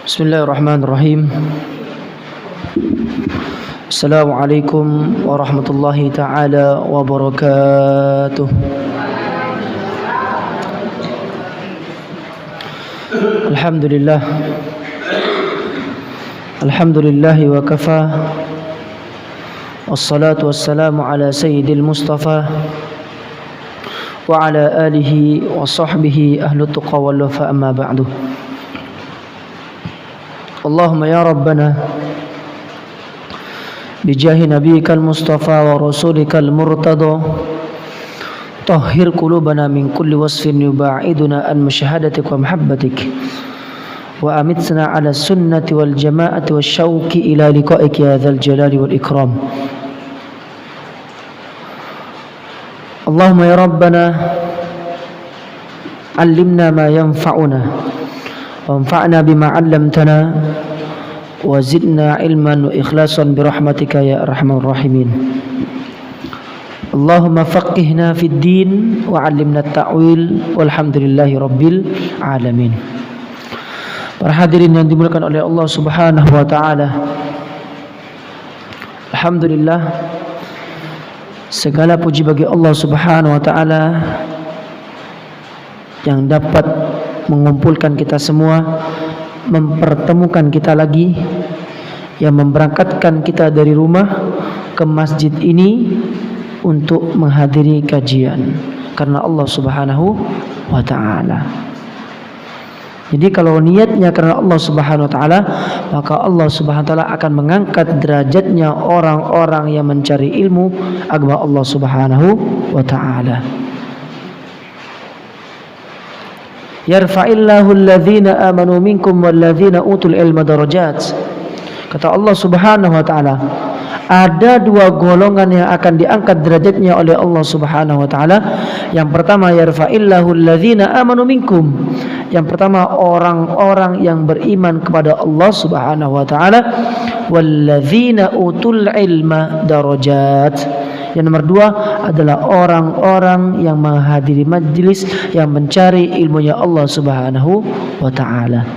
Bismillahirrahmanirrahim. Assalamualaikum warahmatullahi taala wabarakatuh. Alhamdulillah. Alhamdulillahi wa kafa. Wassalatu wassalamu ala sayyidil mustafa wa ala alihi wa sahbihi ahlut tuqa wal wafa, amma ba'du. Allahumma ya Rabbana bijahi nabiyikal mustafa wa rasulikal murtada tahhir qulubana min kulli wasfin yuba'iduna an musyahadatik wa mahabbatik wa amitna ala sunnati wal jama'ati wa syauqi ila liqa'ik ya dzal jalali wal ikram. Allahumma ya Rabbana allimna ma yanfa'una wanfa'na bima 'allamtana wa zidna ilman wa ikhlasan birahmatika ya arhamar rahimin. Allahumma faqihna fid din wa 'allimna at-ta'wil walhamdulillahi rabbil alamin. Para hadirin yang dimuliakan oleh Allah Subhanahu wa taala, alhamdulillah, segala puji bagi Allah Subhanahu wa taala yang dapat mengumpulkan kita semua, mempertemukan kita lagi, yang memberangkatkan kita dari rumah ke masjid ini untuk menghadiri kajian karena Allah Subhanahu wa taala. Jadi kalau niatnya karena Allah Subhanahu wa taala, maka Allah Subhanahu wa taala akan mengangkat derajatnya orang-orang yang mencari ilmu agama Allah Subhanahu wa taala. Yarfa'illahu alladhina amanu minkum walladhina utul ilma darajat. Kata Allah Subhanahu wa taala, ada dua golongan yang akan diangkat derajatnya oleh Allah Subhanahu wa taala. Yang pertama, yarfa'illahu alladhina amanu minkum. Yang pertama, orang-orang yang beriman kepada Allah Subhanahu wa taala. Walladzina utul ilma darajat. Yang nomor dua adalah orang-orang yang menghadiri majlis, yang mencari ilmunya Allah Subhanahu wa ta'ala.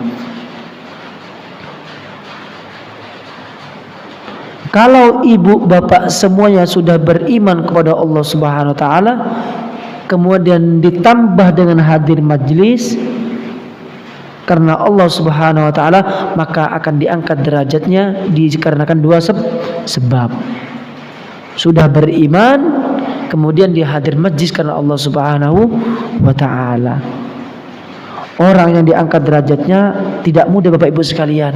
Kalau ibu bapak semuanya sudah beriman kepada Allah Subhanahu wa ta'ala, kemudian ditambah dengan hadir majlis karena Allah Subhanahu wa ta'ala, maka akan diangkat derajatnya dikarenakan dua sebab. Sudah beriman, kemudian dia hadir majlis karena Allah Subhanahu wa ta'ala. Orang yang diangkat derajatnya tidak mudah Bapak Ibu sekalian,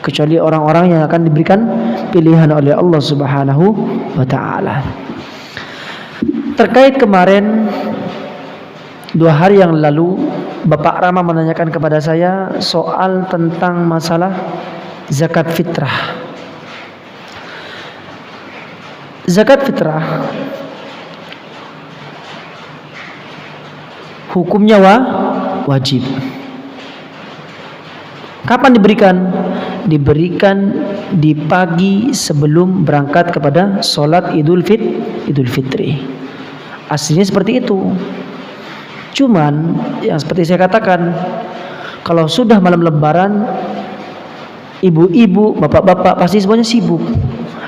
kecuali orang-orang yang akan diberikan pilihan oleh Allah Subhanahu wa ta'ala. Terkait kemarin 2 hari yang lalu, Bapak Rama menanyakan kepada saya soal tentang masalah zakat fitrah. Zakat fitrah hukumnya wajib. Kapan diberikan? Diberikan di pagi sebelum berangkat kepada sholat Idul Fitri. Aslinya seperti itu. Cuman yang seperti saya katakan, kalau sudah malam Lebaran, ibu-ibu, bapak-bapak pasti semuanya sibuk.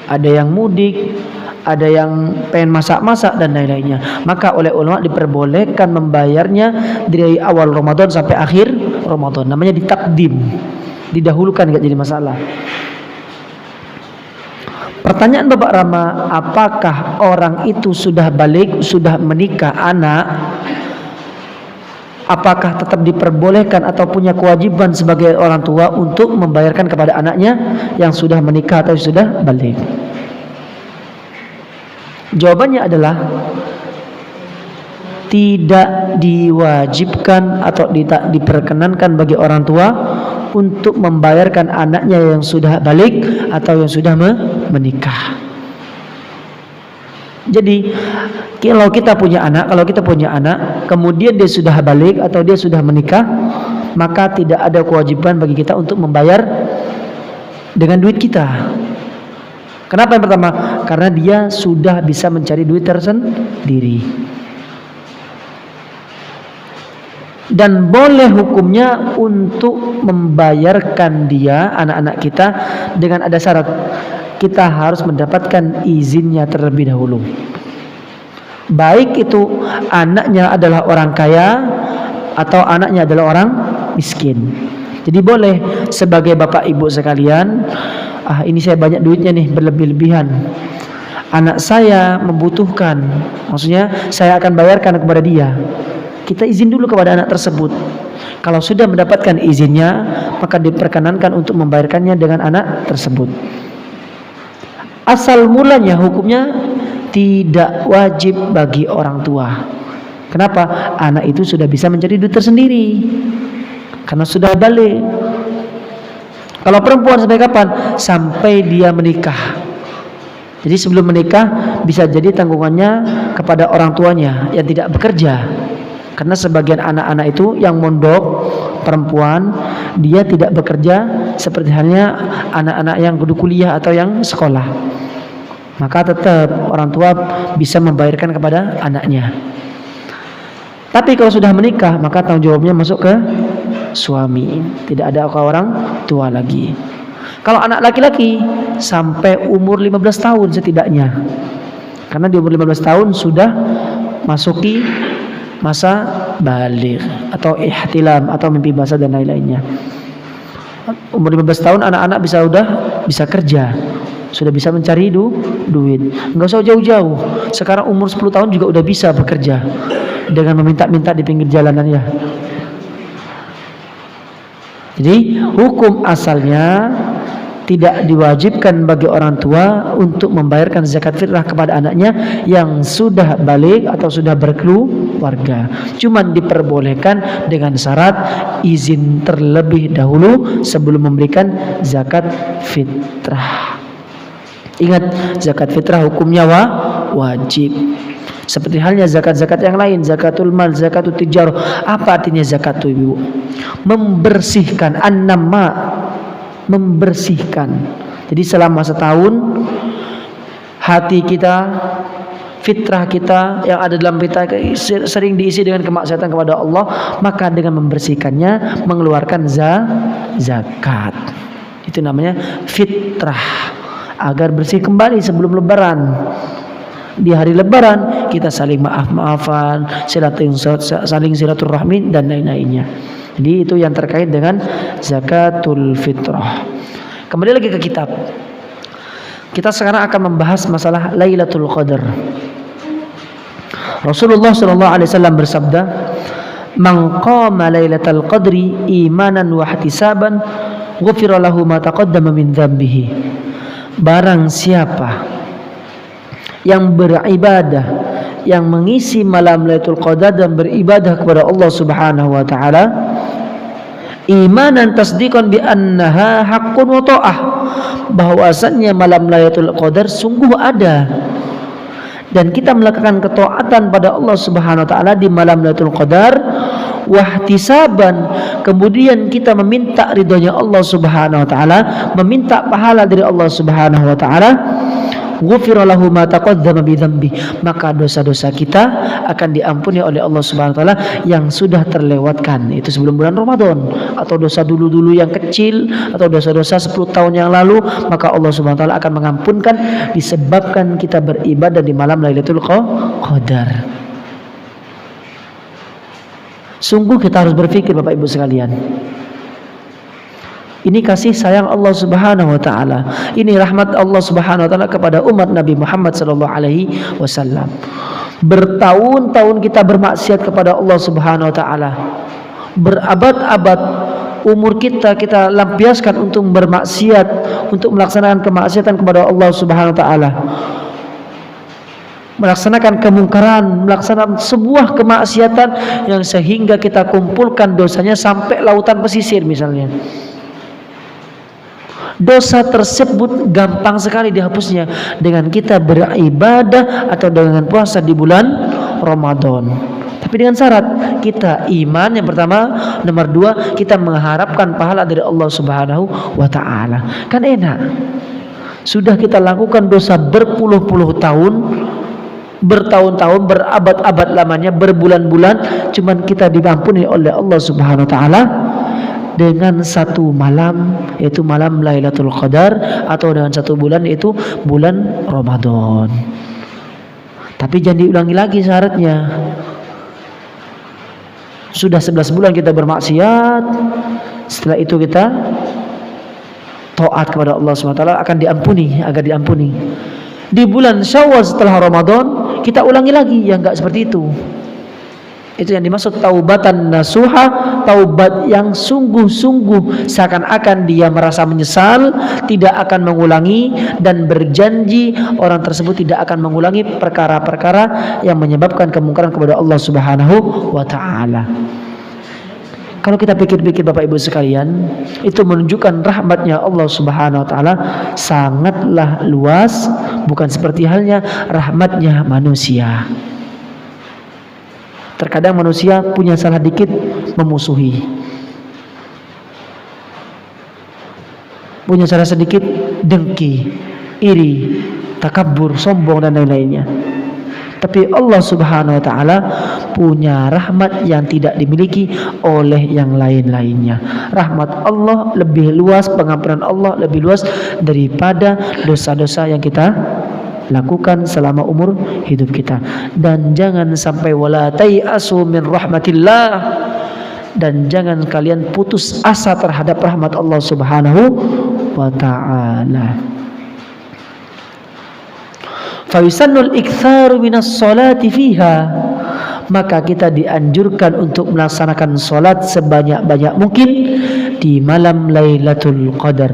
Ada yang mudik, ada yang pengen masak-masak dan lain-lainnya. Maka oleh ulama diperbolehkan membayarnya dari awal Ramadan sampai akhir Ramadan. Namanya ditakdim, didahulukan, enggak jadi masalah. Pertanyaan Bapak Rama, apakah orang itu sudah balik, sudah menikah anak, apakah tetap diperbolehkan atau punya kewajiban sebagai orang tua untuk membayarkan kepada anaknya yang sudah menikah atau sudah balik? Jawabannya adalah tidak diwajibkan atau tidak diperkenankan bagi orang tua untuk membayarkan anaknya yang sudah balik atau yang sudah menikah. Jadi kalau kita punya anak, kemudian dia sudah balik atau dia sudah menikah, maka tidak ada kewajiban bagi kita untuk membayar dengan duit kita. Kenapa yang pertama? karena dia sudah bisa mencari duit tersendiri. Dan boleh hukumnya untuk membayarkan dia, anak-anak kita, dengan ada syarat. Kita harus mendapatkan izinnya terlebih dahulu. Baik itu anaknya adalah orang kaya atau anaknya adalah orang miskin. Jadi boleh sebagai bapak ibu sekalian, ini saya banyak duitnya nih, berlebih-lebihan, anak saya membutuhkan, maksudnya saya akan bayarkan kepada dia. Kita izin dulu kepada anak tersebut. Kalau sudah mendapatkan izinnya, maka diperkenankan untuk membayarkannya dengan anak tersebut. Asal mulanya hukumnya tidak wajib bagi orang tua. Kenapa? Anak itu sudah bisa mencari duit tersendiri karena sudah balik. Kalau perempuan sampai kapan? Sampai dia menikah. Jadi sebelum menikah bisa jadi tanggungannya kepada orang tuanya yang tidak bekerja. Karena sebagian anak-anak itu yang mondok perempuan, dia tidak bekerja seperti halnya anak-anak yang kudu kuliah atau yang sekolah. Maka tetap orang tua bisa membayarkan kepada anaknya. Tapi kalau sudah menikah, maka tanggung jawabnya masuk ke suami, tidak ada ke orang tua lagi. Kalau anak laki-laki sampai umur 15 tahun setidaknya, karena di umur 15 tahun sudah masuki masa balik atau ihtilam atau mimpi basah dan lain-lainnya. Umur 15 tahun anak-anak bisa kerja, sudah bisa mencari duit. Enggak usah jauh-jauh. Sekarang umur 10 tahun juga udah bisa bekerja dengan meminta-minta di pinggir jalanan ya. Jadi hukum asalnya tidak diwajibkan bagi orang tua untuk membayarkan zakat fitrah kepada anaknya yang sudah balik atau sudah berkeluarga. Cuman diperbolehkan dengan syarat izin terlebih dahulu sebelum memberikan zakat fitrah. Ingat, zakat fitrah hukumnya wajib. Seperti halnya zakat-zakat yang lain, zakatul mal, zakatul tijarah. Apa artinya zakat itu, Ibu? Membersihkan, an-namma, membersihkan. Jadi selama setahun hati kita, fitrah kita yang ada dalam kita sering diisi dengan kemaksiatan kepada Allah, maka dengan membersihkannya mengeluarkan zakat. Itu namanya fitrah, agar bersih kembali sebelum lebaran. Di hari lebaran kita saling maaf-maafan, saling silaturahmi dan lain-lainnya. Jadi itu yang terkait dengan zakatul fitrah. Kembali lagi ke kitab. Kita sekarang akan membahas masalah Lailatul Qadar. Rasulullah sallallahu alaihi wasallam bersabda, "Man qama Lailatul Qadri imanan wa ihtisaban, ghufira lahu ma taqaddama min dzambihi." Barang siapa yang beribadah, yang mengisi malam Lailatul Qadar dan beribadah kepada Allah Subhanahu wa taala, imanan tasdiqan bi annaha haqqun wa ta'ah, bahwasannya malam Lailatul Qadar sungguh ada dan kita melakukan ketaatan pada Allah Subhanahu wa taala di malam Lailatul Qadar, wahtisaban, kemudian kita meminta ridhonya Allah Subhanahu wa taala, meminta pahala dari Allah Subhanahu wa taala, ghufira lahu ma taqaddama bi dzambi, maka dosa-dosa kita akan diampuni oleh Allah Subhanahu wa taala yang sudah terlewatkan itu sebelum bulan Ramadan, atau dosa dulu-dulu yang kecil atau dosa-dosa 10 tahun yang lalu, maka Allah Subhanahu wa taala akan mengampunkan disebabkan kita beribadah di malam Lailatul Qadar. Sungguh kita harus berpikir Bapak Ibu sekalian. Ini kasih sayang Allah Subhanahu wa taala. Ini rahmat Allah Subhanahu wa taala kepada umat Nabi Muhammad sallallahu alaihi wasallam. Bertahun-tahun kita bermaksiat kepada Allah Subhanahu wa taala. Berabad-abad umur kita lampiaskan untuk bermaksiat, untuk melaksanakan kemaksiatan kepada Allah Subhanahu wa taala. Melaksanakan kemungkaran, melaksanakan sebuah kemaksiatan yang sehingga kita kumpulkan dosanya sampai lautan pesisir misalnya. Dosa tersebut gampang sekali dihapusnya dengan kita beribadah atau dengan puasa di bulan Ramadan. Tapi dengan syarat kita iman yang pertama, nomor 2 kita mengharapkan pahala dari Allah Subhanahu wa taala. Kan enak. Sudah kita lakukan dosa berpuluh-puluh tahun, bertahun-tahun, berabad-abad lamanya, berbulan-bulan, cuman kita diampuni oleh Allah Subhanahu wa taala dengan satu malam, yaitu malam Lailatul Qadar, atau dengan satu bulan, yaitu bulan Ramadan. Tapi jangan diulangi lagi syaratnya. Sudah 11 bulan kita bermaksiat, setelah itu kita taat kepada Allah Subhanahu wa taala, akan diampuni, agar diampuni. Di bulan Syawal setelah Ramadan kita ulangi lagi, yang enggak seperti itu. Itu yang dimaksud taubatan nasuha, taubat yang sungguh-sungguh, seakan-akan dia merasa menyesal, tidak akan mengulangi, dan berjanji orang tersebut tidak akan mengulangi perkara-perkara yang menyebabkan kemungkaran kepada Allah Subhanahu wa taala. Kalau kita pikir-pikir Bapak Ibu sekalian, itu menunjukkan rahmatnya Allah Subhanahu wa taala sangatlah luas, bukan seperti halnya rahmatnya manusia. Terkadang manusia punya salah dikit memusuhi, punya salah sedikit dengki, iri, takabur, sombong, dan lain-lainnya. Tapi Allah Subhanahu wa taala punya rahmat yang tidak dimiliki oleh yang lain-lainnya. Rahmat Allah lebih luas, pengampunan Allah lebih luas daripada dosa-dosa yang kita lakukan selama umur hidup kita. Dan jangan sampai wala tai'asu min rahmatillah, dan jangan kalian putus asa terhadap rahmat Allah Subhanahu wa taala. Fa yusannul iktsaru minas sholati fiha, maka kita dianjurkan untuk melaksanakan salat sebanyak-banyak mungkin di malam Lailatul Qadar,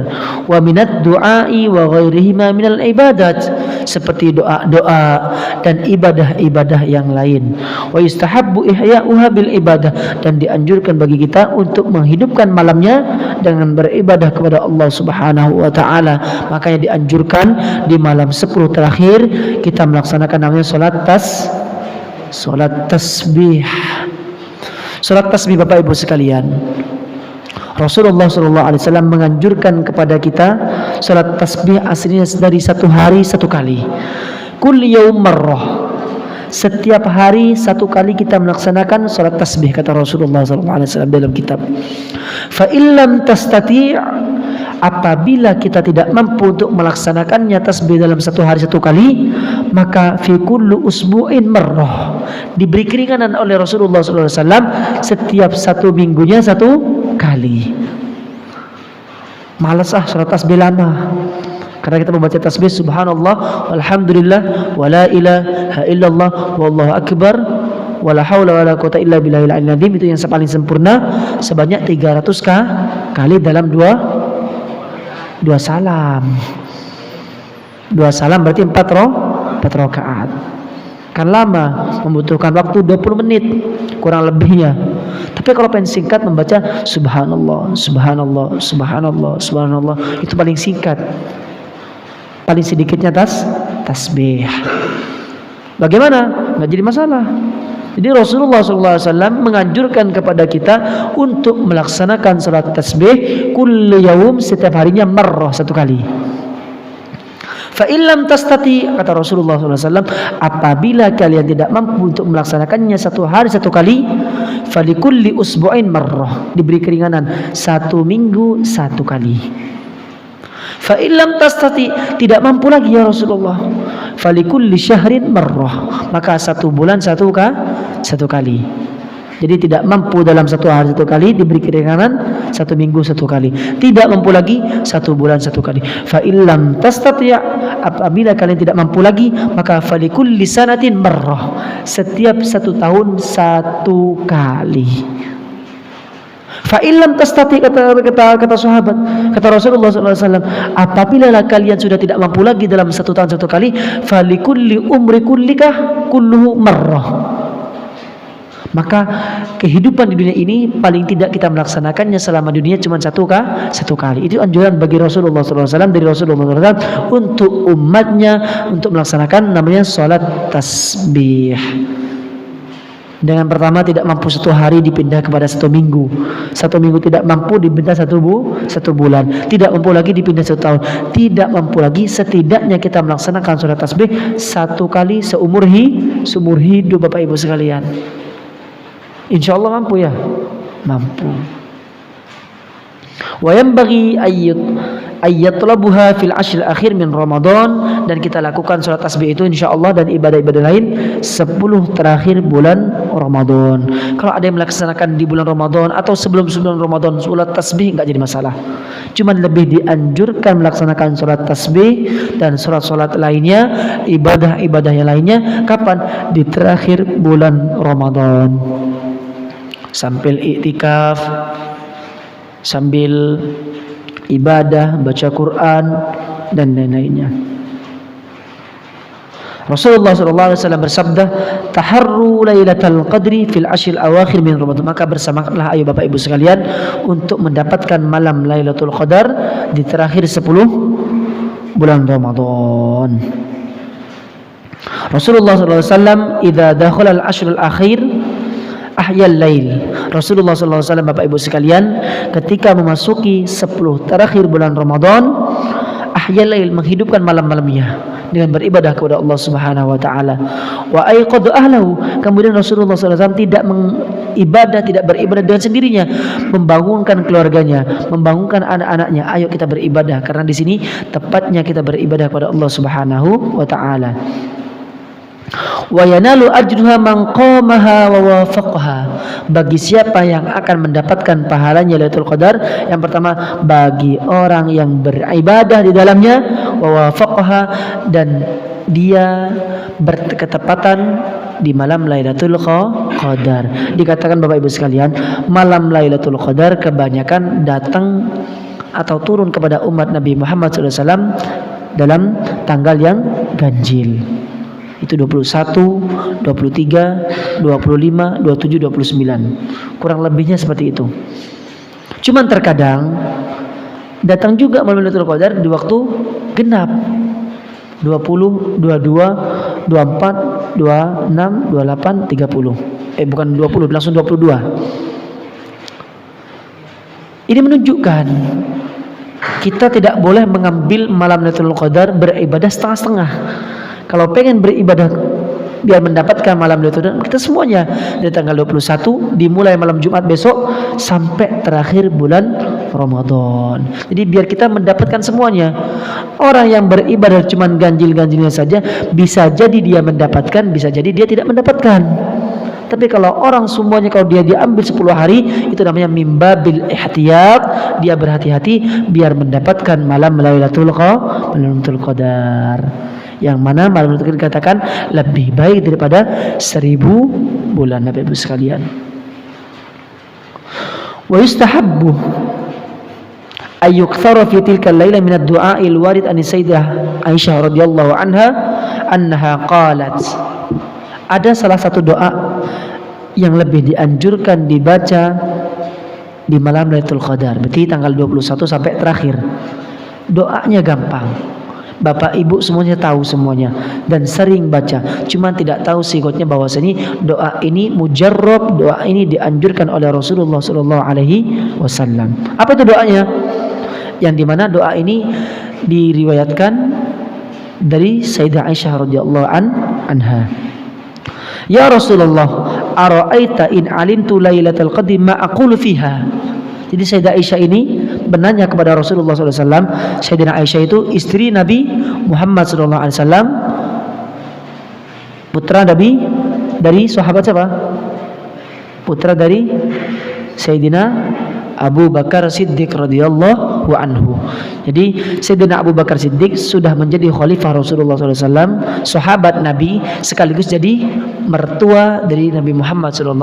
wa minad du'ai wa ghairihima minal ibadat, seperti doa-doa dan ibadah-ibadah yang lain. Wa yustahabbu ihya'uha bil ibadah, dan dianjurkan bagi kita untuk menghidupkan malamnya dengan beribadah kepada Allah Subhanahu wa taala. Makanya dianjurkan di malam 10 terakhir kita melaksanakan namanya salat tasbih. Salat tasbih Bapak Ibu sekalian, Rasulullah SAW menganjurkan kepada kita salat tasbih aslinya dari satu hari satu kali. Kul yaum marrah, setiap hari satu kali kita melaksanakan salat tasbih, kata Rasulullah SAW dalam kitab. Fa illam tastati', apabila kita tidak mampu untuk melaksanakannya tasbih dalam satu hari satu kali, maka fi kullu usbu'in marrah, diberi keringanan oleh Rasulullah SAW setiap satu minggunya satu kali. Malas salat tasbih lama, karena kita membaca tasbih subhanallah walhamdulillah wala ilaha illallah wallahu akbar wala haula wala quwata illa billahil aliyil azim, itu yang paling sempurna sebanyak 300 kali dalam dua salam. Dua salam berarti 4 rakaat. Kan lama, membutuhkan waktu 20 menit kurang lebihnya. Tapi kalau pengen singkat membaca subhanallah, subhanallah, subhanallah, subhanallah, itu paling singkat. Paling sedikitnya tasbih. Bagaimana? Nggak jadi masalah. Jadi Rasulullah SAW menganjurkan kepada kita untuk melaksanakan salat tasbih kulli yaum, setiap harinya marrah, satu kali. Fa illam tastati, kata Rasulullah SAW, apabila kalian tidak mampu untuk melaksanakannya satu hari satu kali, falikulli usbu'in marrah, diberi keringanan satu minggu satu kali. Fa illam tastati, tidak mampu lagi ya Rasulullah, falikulli syahrin marrah, maka satu bulan satu kali. Jadi tidak mampu dalam satu hari satu kali, diberi keringanan satu minggu satu kali. Tidak mampu lagi, satu bulan satu kali. Fa illam tastati', apabila kalian tidak mampu lagi, maka falikulli sanatin marrah, setiap satu tahun satu kali. Fa illam tastati', kata sahabat, kata Rasulullah SAW, apabila kalian sudah tidak mampu lagi dalam satu tahun satu kali, falikulli umri kullika kulluhu marrah, maka kehidupan di dunia ini paling tidak kita melaksanakannya selama dunia cuma satu kali. Itu anjuran bagi Rasulullah SAW, dari Rasulullah SAW untuk umatnya untuk melaksanakan namanya salat tasbih. Dengan pertama tidak mampu 1 hari dipindah kepada 1 minggu. 1 minggu tidak mampu dipindah 1 bulan. Tidak mampu lagi dipindah 1 tahun. Tidak mampu lagi, setidaknya kita melaksanakan sholat tasbih 1 kali seumur hidup Bapak Ibu sekalian. Insya Allah mampu ya? Mampu. Wa yanbaghi ayyatlabuha fil ashr akhir min Ramadan, dan kita lakukan sholat tasbih itu insyaallah dan ibadah-ibadah lain 10 terakhir bulan Ramadan. Kalau ada yang melaksanakan di bulan Ramadan atau sebelum Ramadan sholat tasbih enggak jadi masalah. Cuma lebih dianjurkan melaksanakan sholat tasbih dan sholat-sholat lainnya, ibadah-ibadah yang lainnya kapan? Di terakhir bulan Ramadan. Sambil iktikaf, sambil ibadah, baca Quran dan lain-lainnya. Rasulullah SAW bersabda, "Taharru lailatul qadri fil ashr awakhir min Ramadan." Maka bersemangatlah ayo Bapak Ibu sekalian untuk mendapatkan malam Lailatul Qadar di terakhir 10 bulan Ramadan. Rasulullah SAW idza dakhala al-ashr al-akhir ahyal lail. Rasulullah SAW Bapak Ibu sekalian ketika memasuki 10 terakhir bulan Ramadan, ahyal lail, menghidupkan malam-malamnya dengan beribadah kepada Allah Subhanahu wa taala. Wa aiqadha ahlahu. Kemudian Rasulullah SAW tidak beribadah dengan sendirinya, membangunkan keluarganya, membangunkan anak-anaknya. Ayo kita beribadah, karena di sini tepatnya kita beribadah kepada Allah Subhanahu wa taala. Wa yanalu ajruha man qamaha wa wafaqaha. Bagi siapa yang akan mendapatkan pahalanya Lailatul Qadar? Yang pertama, bagi orang yang beribadah di dalamnya, wa wafaqaha, dan dia berketepatan di malam Lailatul Qadar. Dikatakan Bapak Ibu sekalian, malam Lailatul Qadar kebanyakan datang atau turun kepada umat Nabi Muhammad SAW dalam tanggal yang ganjil. Itu 21, 23, 25, 27, 29. Kurang lebihnya seperti itu. Cuman terkadang datang juga malam Lailatul Qadar di waktu genap. 20, 22, 24, 26, 28, 30. Bukan 20, langsung 22. Ini menunjukkan kita tidak boleh mengambil malam Lailatul Qadar beribadah setengah-setengah. Kalau pengen beribadah biar mendapatkan malam Lailatul Qadar, kita semuanya dari tanggal 21 dimulai malam Jumat besok sampai terakhir bulan Ramadan. Jadi biar kita mendapatkan semuanya. Orang yang beribadah cuma ganjil-ganjilnya saja, bisa jadi dia mendapatkan, bisa jadi dia tidak mendapatkan. Tapi kalau orang semuanya, kalau dia diambil 10 hari, itu namanya mimbabil ihtiyat, dia berhati-hati biar mendapatkan malam Lailatul Qadar. Yang mana malam itu dikatakan lebih baik daripada 1000 bulan Bapak Ibu sekalian. Wa yustahabbu ayyukthara fi tilka al-laila min ad-du'a al-warid an Sayyidah Aisyah radhiyallahu anha qalat. Ada salah satu doa yang lebih dianjurkan dibaca di malam Lailatul Qadar, berarti tanggal 21 sampai terakhir. Doanya gampang. Bapak Ibu semuanya tahu semuanya dan sering baca, cuman tidak tahu sigotnya bahwasanya doa ini mujarrab, doa ini dianjurkan oleh Rasulullah sallallahu alaihi wasallam. Apa itu doanya? Yang dimana doa ini diriwayatkan dari Sayyidah Aisyah radhiyallahu anha. Ya Rasulullah, ara'aita in alimtu lailatul qadri ma aqulu fiha. Jadi Sayyidah Aisyah ini bertanya kepada Rasulullah SAW. Sayyidah Aisyah itu istri Nabi Muhammad SAW, putra dari sahabat siapa? Putra dari Sayyidina Abu Bakar Siddiq radhiyallahu anhu. Jadi Sayyidina Abu Bakar Siddiq sudah menjadi khalifah Rasulullah SAW, sahabat Nabi, sekaligus jadi mertua dari Nabi Muhammad SAW.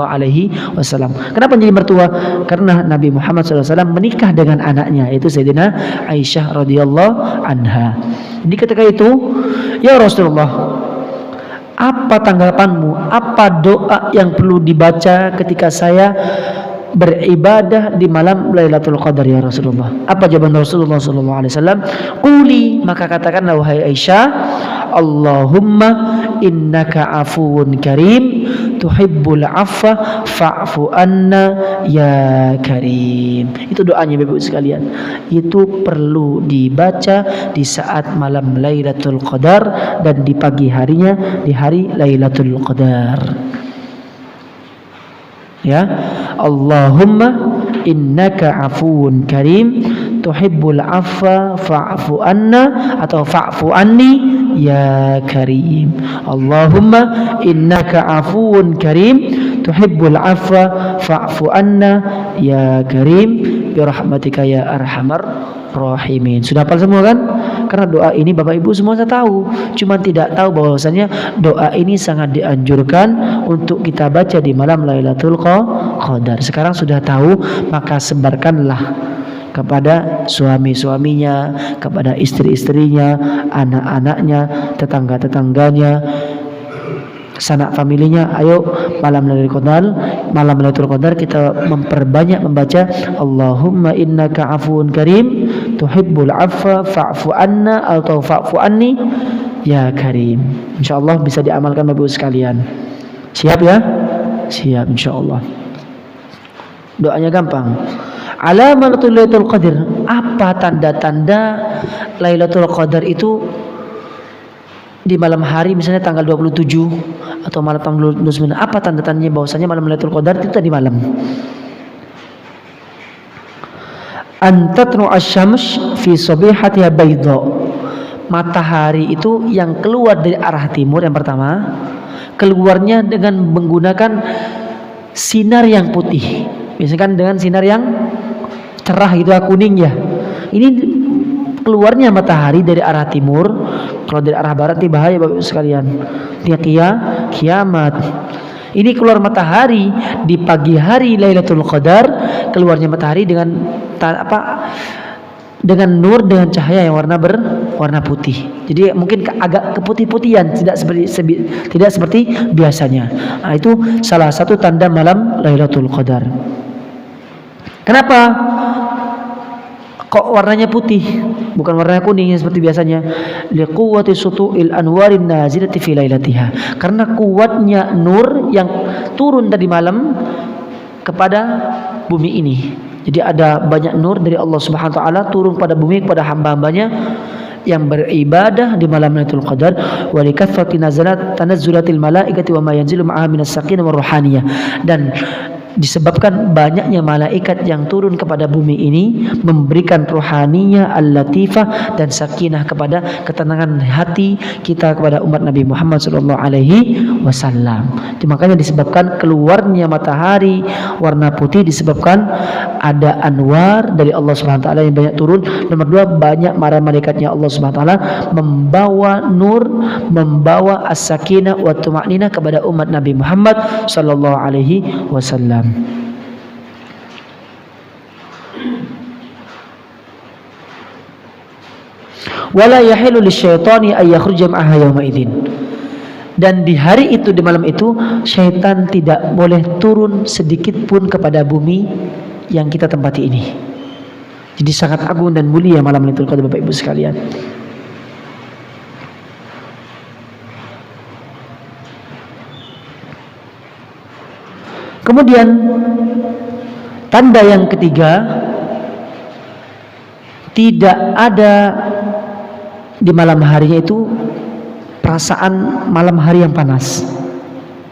Kenapa jadi mertua? Karena Nabi Muhammad SAW menikah dengan anaknya, yaitu Sayyidina Aisyah radhiyallahu anha. Jadi ketika itu, ya Rasulullah, apa tanggapanmu? Apa doa yang perlu dibaca ketika saya beribadah di malam Lailatul Qadar ya Rasulullah? Apa jawaban Rasulullah sallallahu alaihi wasallam? Quli, maka katakanlah wahai Aisyah, Allahumma innaka afuwun karim tuhibbul afwa fa'fu anna ya karim. Itu doanya Bapak Ibu sekalian. Itu perlu dibaca di saat malam Lailatul Qadar dan di pagi harinya di hari Lailatul Qadar. Ya, Allahumma innaka afuwun karim tuhibbul afwa fa'fu anna atau fa'fu anni ya karim. Allahumma innaka afuwun karim tuhibbul afwa fa'fu anna ya karim bi rahmatika ya arhamar rahimin. Sudah hafal semua kan? Karena doa ini Bapak Ibu semua saya tahu, cuma tidak tahu bahwasanya doa ini sangat dianjurkan untuk kita baca di malam Lailatul Qadar. Sekarang sudah tahu, maka sebarkanlah kepada suami-suaminya, kepada istri-istrinya, anak-anaknya, tetangga-tetangganya, sanak familinya. Ayo malam Lailatul Qadar kita memperbanyak membaca Allahumma innaka afuwun karim tuhibbul afwa fa'fu anna atau fa'fu anni ya karim. Insyaallah bisa diamalkan Bapak Ibu sekalian. Siap ya? Siap insyaallah. Doanya gampang. Alamatul Lailatul Qadar. Apa tanda-tanda Lailatul Qadar itu di malam hari, misalnya tanggal 27 atau malam tanggal 29? Apa tanda-tandanya bahwasanya malam Lailatul Qadar itu tadi malam? Antatnu asy-syams fi sabihatiha bayda. Matahari itu yang keluar dari arah timur yang pertama, keluarnya dengan menggunakan sinar yang putih. Misalkan dengan sinar yang cerah gitu, kuning ya. Ini keluarnya matahari dari arah timur. Kalau dari arah barat ini bahaya Bapak Ibu sekalian. Dia kiamat. Ini keluar matahari di pagi hari Lailatul Qadar, keluarnya matahari dengan dengan nur, dengan cahaya yang warna putih. Jadi mungkin agak keputih-putihan, tidak seperti biasanya. Nah, itu salah satu tanda malam Lailatul Qadar. Kenapa kok warnanya putih, bukan warna kuning seperti biasanya? Liquwwati sutu'il anwarin nazilati fi lailatiha. Karena kuatnya nur yang turun tadi malam kepada bumi ini. Jadi ada banyak nur dari Allah Subhanahu wa taala turun pada bumi, kepada hamba-hambanya yang beribadah di malam Lailatul Qadar. Wa likathrati tanazzulatil malaikati wa ma yanzilu ma'aha minas sakinah war ruhaniyah. Dan disebabkan banyaknya malaikat yang turun kepada bumi ini memberikan rohaninya al-latifah dan sakinah kepada ketenangan hati kita kepada umat Nabi Muhammad sallallahu alaihi wasallam. Makanya disebabkan keluarnya matahari warna putih disebabkan ada anwar dari Allah Subhanahu wa taala yang banyak turun. Nomor dua, banyak para malaikatnya Allah Subhanahu wa taala membawa nur, membawa as-sakinah wa tuma'ninah kepada umat Nabi Muhammad sallallahu alaihi wasallam. Wala yahilu lisyaitani ay yakhruja ma'aha yauma idzin. Dan di hari itu, di malam itu, syaitan tidak boleh turun sedikit pun kepada bumi yang kita tempati ini. Jadi sangat agung dan mulia malam Lailatul Qadar Bapak Ibu sekalian. Kemudian tanda yang ketiga, tidak ada di malam harinya itu perasaan malam hari yang panas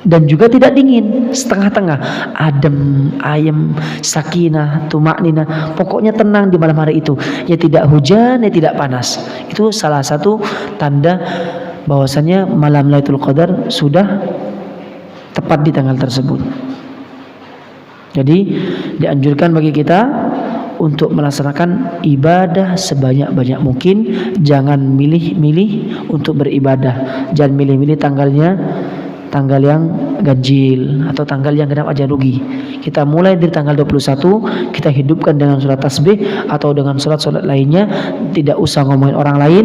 dan juga tidak dingin, setengah-tengah, adem, ayem, sakinah, tumakninah, pokoknya tenang di malam hari itu. Ya tidak hujan, ya tidak panas. Itu salah satu tanda bahwasanya malam Lailatul Qadar sudah tepat di tanggal tersebut. Jadi dianjurkan bagi kita untuk melaksanakan ibadah sebanyak-banyak mungkin. Jangan milih-milih untuk beribadah. Jangan milih-milih tanggal yang ganjil atau tanggal yang genap aja rugi. Kita mulai dari tanggal 21, kita hidupkan dengan surat tasbih atau dengan surat-surat lainnya. Tidak usah ngomongin orang lain,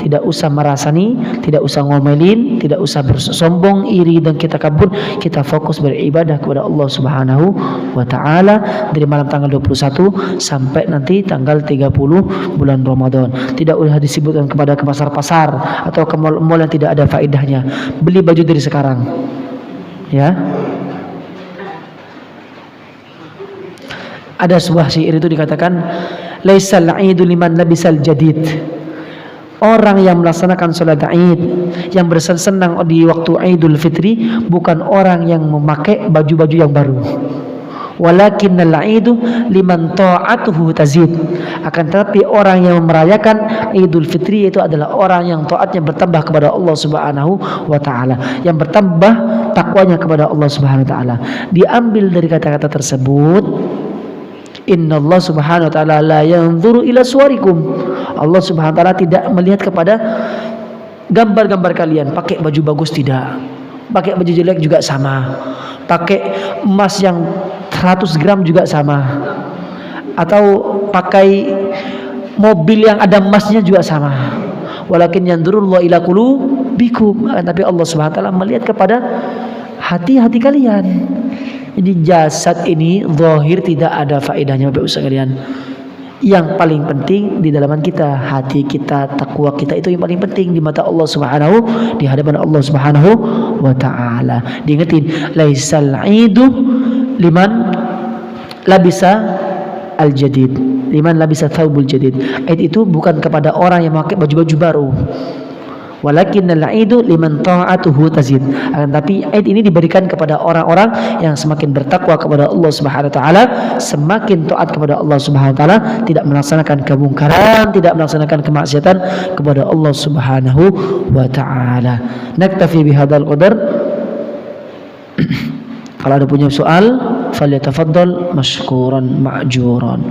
tidak usah merasani, tidak usah ngomelin, tidak usah bersombong, iri dan kita kabur. Kita fokus beribadah kepada Allah Subhanahu wa taala dari malam tanggal 21 sampai nanti tanggal 30 bulan Ramadan. Tidak usah disebutkan kepada ke pasar-pasar atau ke mal-mal yang tidak ada faedahnya. Beli baju dari sekarang. Ya. Ada sebuah syair itu dikatakan, laisal 'idu liman labisal jadid. Orang yang melaksanakan salat Id, yang bersenang-senang di waktu Idul Fitri, bukan orang yang memakai baju-baju yang baru. Walakinnal 'idu liman ta'atuhu tazid. Akan tetapi orang yang merayakan Idul Fitri itu adalah orang yang taatnya bertambah kepada Allah Subhanahu wa taala, yang bertambah takwanya kepada Allah Subhanahu wa taala. Diambil dari kata-kata tersebut, Inna Allah Subhanahu wa taala la yanzuru ila suwarikum. Allah Subhanahu wa taala tidak melihat kepada gambar-gambar kalian, pakai baju bagus tidak, pakai baju jelek juga sama, pakai emas yang 100 gram juga sama, atau pakai mobil yang ada emasnya juga sama. Walakin yanzurullahu ila qulubikum. Tapi Allah Subhanahu wa taala melihat kepada hati-hati kalian. Jadi jasad ini zahir tidak ada faedahnya Bapak Ustaz kalian. Yang paling penting di dalaman kita, hati kita, takwa kita, itu yang paling penting di mata Allah Subhanahu, di hadapan Allah Subhanahu wa taala. Diingetin, laisal 'idu liman labisa al-jadid, liman labisa thawbul jadid. Id itu bukan kepada orang yang memakai baju-baju baru. Walakinnal 'idu liman ta'atuhu tazid. Tapi Id ini diberikan kepada orang-orang yang semakin bertakwa kepada Allah Subhanahu wa taala, semakin taat kepada Allah Subhanahu wa taala, tidak melaksanakan kemungkaran, tidak melaksanakan kemaksiatan kepada Allah Subhanahu wa taala. Naktafi bihadzal qadar. Kalau ada punya soal, falyatafaddal mashkuran ma'juran.